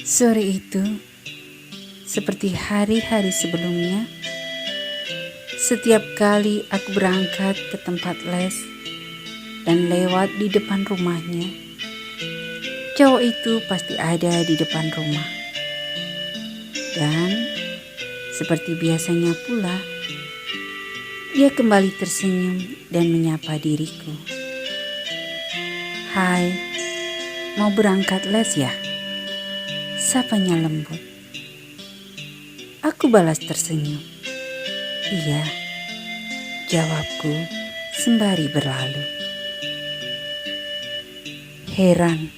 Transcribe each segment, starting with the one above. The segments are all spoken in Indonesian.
Sore itu, seperti hari-hari sebelumnya, setiap kali aku berangkat ke tempat les dan lewat di depan rumahnya, cowok itu pasti ada di depan rumah. Dan seperti biasanya pula, dia kembali tersenyum dan menyapa diriku. "Hai, mau berangkat les ya?" Sapanya lembut. Aku balas tersenyum. "Iya," jawabku sembari berlalu. Heran,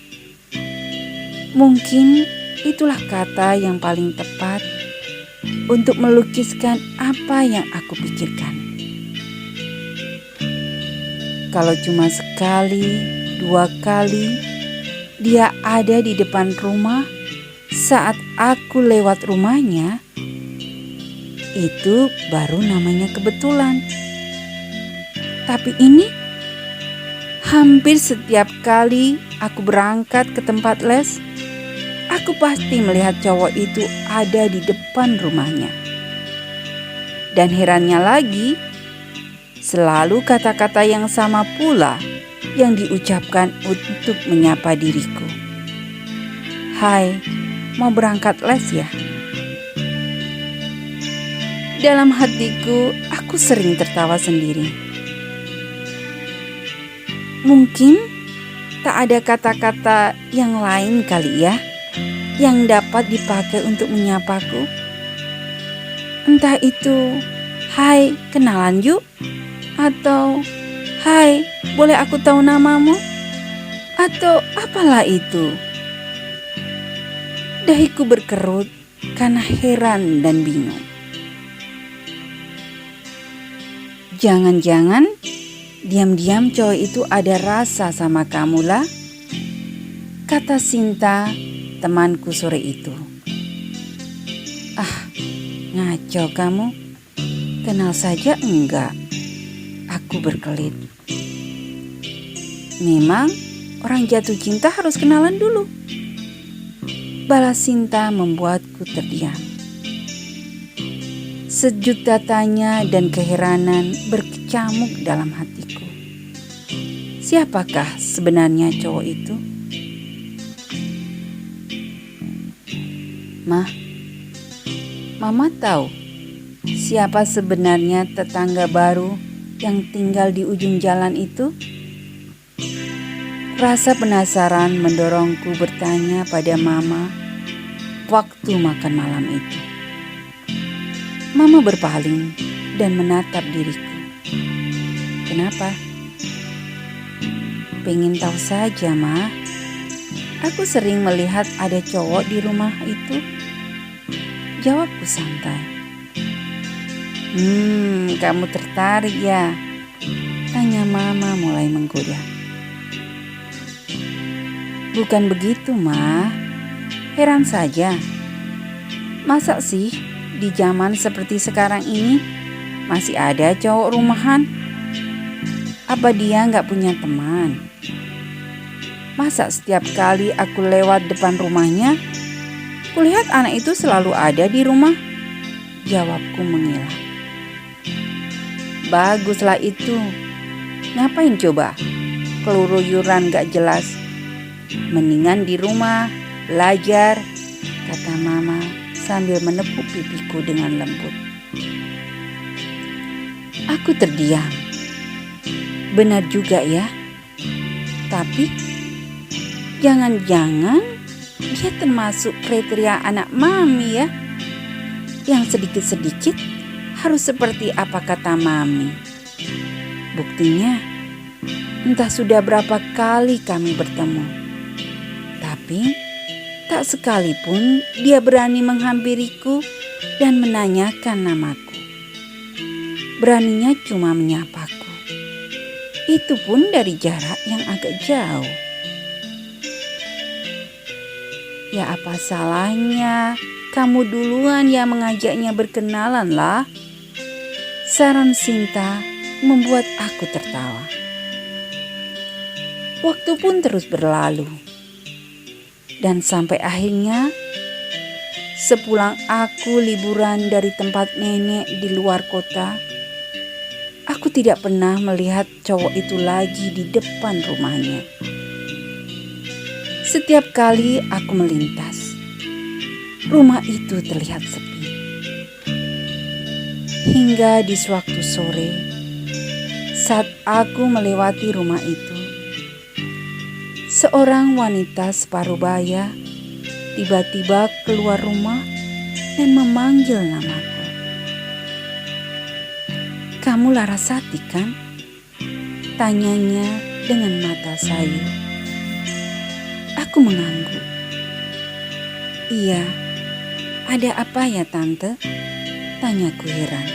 mungkin itulah kata yang paling tepat untuk melukiskan apa yang aku pikirkan. Kalau cuma sekali, 2 kali dia ada di depan rumah saat aku lewat rumahnya, itu baru namanya kebetulan. Tapi ini hampir setiap kali aku berangkat ke tempat les, aku pasti melihat cowok itu ada di depan rumahnya. Dan herannya lagi, selalu kata-kata yang sama pula yang diucapkan untuk menyapa diriku. "Hai, mau berangkat les ya?" Dalam hatiku, aku sering tertawa sendiri. Mungkin tak ada kata-kata yang lain kali ya, yang dapat dipakai untuk menyapaku. Entah itu, "Hai, kenalan yuk," atau "Hai, boleh aku tahu namamu?" atau apalah itu. Dahiku berkerut karena heran dan bingung. Jangan-jangan diam-diam cowok itu ada rasa sama kamu lah, kata Sinta, temanku sore itu. "Ah, ngaco kamu. Kenal saja enggak," aku berkelit. "Memang orang jatuh cinta harus kenalan dulu," balas Sinta membuatku terdiam. Sejuta tanya dan keheranan berkecamuk dalam hatiku. Siapakah sebenarnya cowok itu? Mama tahu siapa sebenarnya tetangga baru yang tinggal di ujung jalan itu? Rasa penasaran mendorongku bertanya pada Mama waktu makan malam itu. Mama berpaling dan menatap diriku. "Kenapa?" "Pengen tahu saja, Ma. Aku sering melihat ada cowok di rumah itu," jawabku santai. Kamu tertarik ya?" tanya Mama mulai menggoda. "Bukan begitu, Ma. Heran saja. Masa sih di zaman seperti sekarang ini masih ada cowok rumahan? Apa dia gak punya teman? Masa setiap kali aku lewat depan rumahnya, kulihat anak itu selalu ada di rumah?" jawabku mengelak. "Baguslah itu. Ngapain coba keluyuran gak jelas? Mendingan di rumah belajar," kata Mama sambil menepuk pipiku dengan lembut. Aku terdiam. Benar juga ya. Tapi jangan-jangan dia termasuk kriteria anak Mami ya, yang sedikit-sedikit harus seperti apa kata Mami. Buktinya, entah sudah berapa kali kami bertemu, tapi tak sekalipun dia berani menghampiriku dan menanyakan namaku. Beraninya cuma menyapaku. Itu pun dari jarak yang agak jauh. Ya apa salahnya kamu duluan yang mengajaknya berkenalan lah, saran Sinta membuat aku tertawa. Waktu pun terus berlalu. Dan sampai akhirnya sepulang aku liburan dari tempat nenek di luar kota, aku tidak pernah melihat cowok itu lagi di depan rumahnya. Setiap kali aku melintas, rumah itu terlihat sepi. Hingga di suatu sore, saat aku melewati rumah itu, seorang wanita separuh baya tiba-tiba keluar rumah dan memanggil namaku. "Kamu Larasati kan?" tanyanya dengan mata sayu. Aku mengangguk. "Iya, ada apa ya Tante?" tanyaku heran.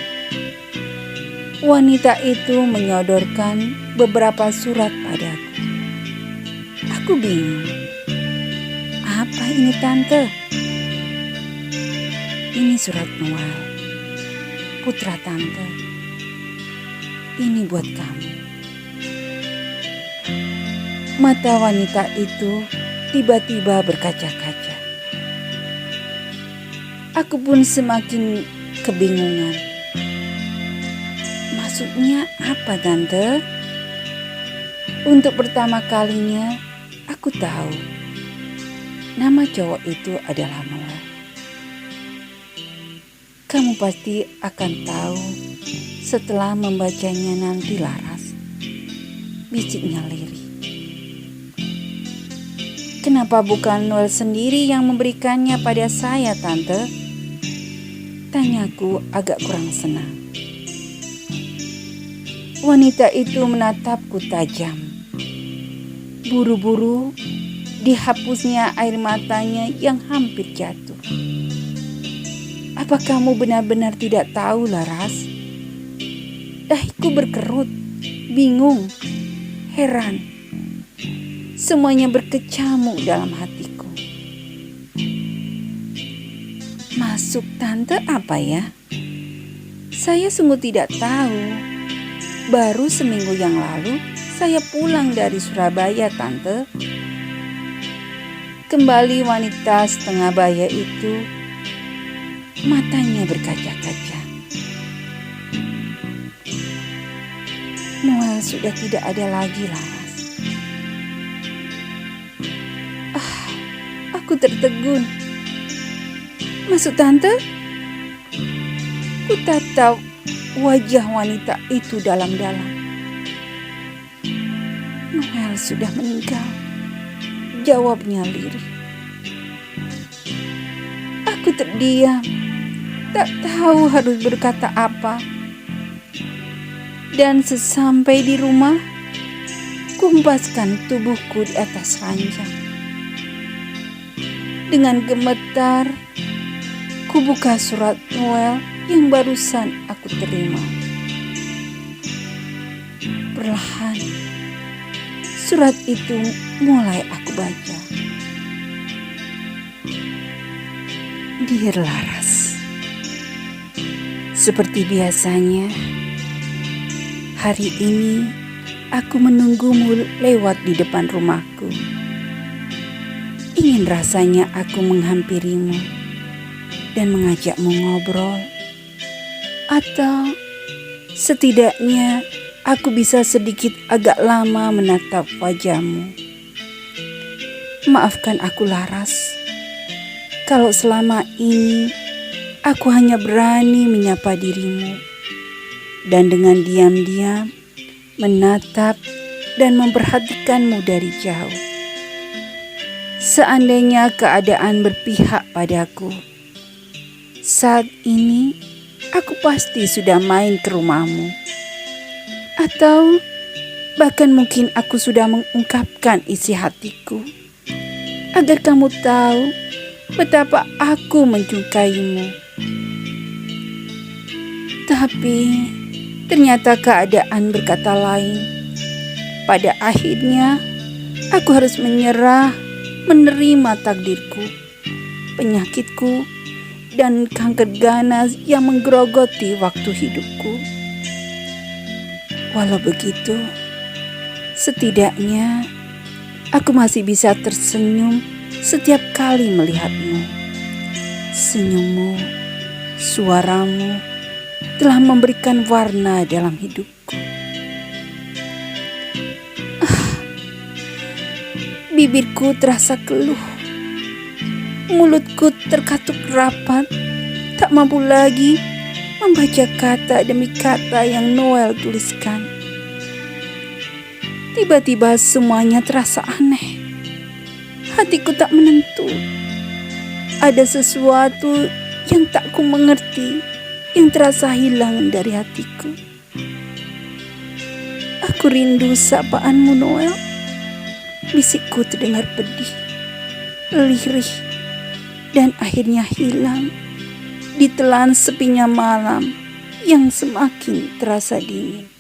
Wanita itu menyodorkan beberapa surat padaku. Aku bingung. "Apa ini Tante?" "Ini surat Noel, putra Tante. Ini buat kamu." Mata wanita itu tiba-tiba berkaca-kaca. Aku pun semakin kebingungan. "Maksudnya apa Tante?" Untuk pertama kalinya aku tahu nama cowok itu adalah Noel. "Kamu pasti akan tahu setelah membacanya nanti Laras," bisiknya lirih. "Kenapa bukan Noel sendiri yang memberikannya pada saya Tante?" tanyaku agak kurang senang. Wanita itu menatapku tajam. Buru-buru dihapusnya air matanya yang hampir jatuh. "Apa kamu benar-benar tidak tahu Laras?" Dahiku berkerut, bingung, heran. Semuanya berkecamuk dalam hatiku. "Maksud Tante apa ya? Saya sungguh tidak tahu. Baru seminggu yang lalu saya pulang dari Surabaya Tante." Kembali wanita setengah baya itu, matanya berkaca-kaca. "Noel sudah tidak ada lagi Laras." Aku tertegun. "Maksud Tante?" Ku tatap wajah wanita itu dalam-dalam. "Noel sudah meninggal," jawabnya lirih. Aku terdiam, tak tahu harus berkata apa. Dan sesampai di rumah, kumpaskan tubuhku di atas ranjang. Dengan gemetar, ku buka surat Noel yang barusan aku terima. Perlahan, surat itu mulai aku baca. "Dear Laras, seperti biasanya, hari ini aku menunggumu lewat di depan rumahku. Ingin rasanya aku menghampirimu dan mengajakmu ngobrol. Atau setidaknya aku bisa sedikit agak lama menatap wajahmu. Maafkan aku Laras, kalau selama ini aku hanya berani menyapa dirimu dan dengan diam-diam menatap dan memperhatikanmu dari jauh. Seandainya keadaan berpihak padaku, saat ini aku pasti sudah main ke rumahmu. Atau bahkan mungkin aku sudah mengungkapkan isi hatiku, agar kamu tahu betapa aku menyukaimu. Tapi ternyata keadaan berkata lain. Pada akhirnya aku harus menyerah, menerima takdirku, penyakitku, dan kanker ganas yang menggerogoti waktu hidupku. Walau begitu, setidaknya aku masih bisa tersenyum setiap kali melihatmu. Senyummu, suaramu telah memberikan warna dalam hidupku. Bibirku terasa keluh, mulutku terkatuk rapat, tak mampu lagi membaca kata demi kata yang Noel tuliskan. Tiba-tiba semuanya terasa aneh. Hatiku tak menentu. Ada sesuatu yang tak ku mengerti, yang terasa hilang dari hatiku. Aku rindu sapaanmu, Noel. Bisikku terdengar pedih, lirih, dan akhirnya hilang ditelan sepinya malam yang semakin terasa dingin.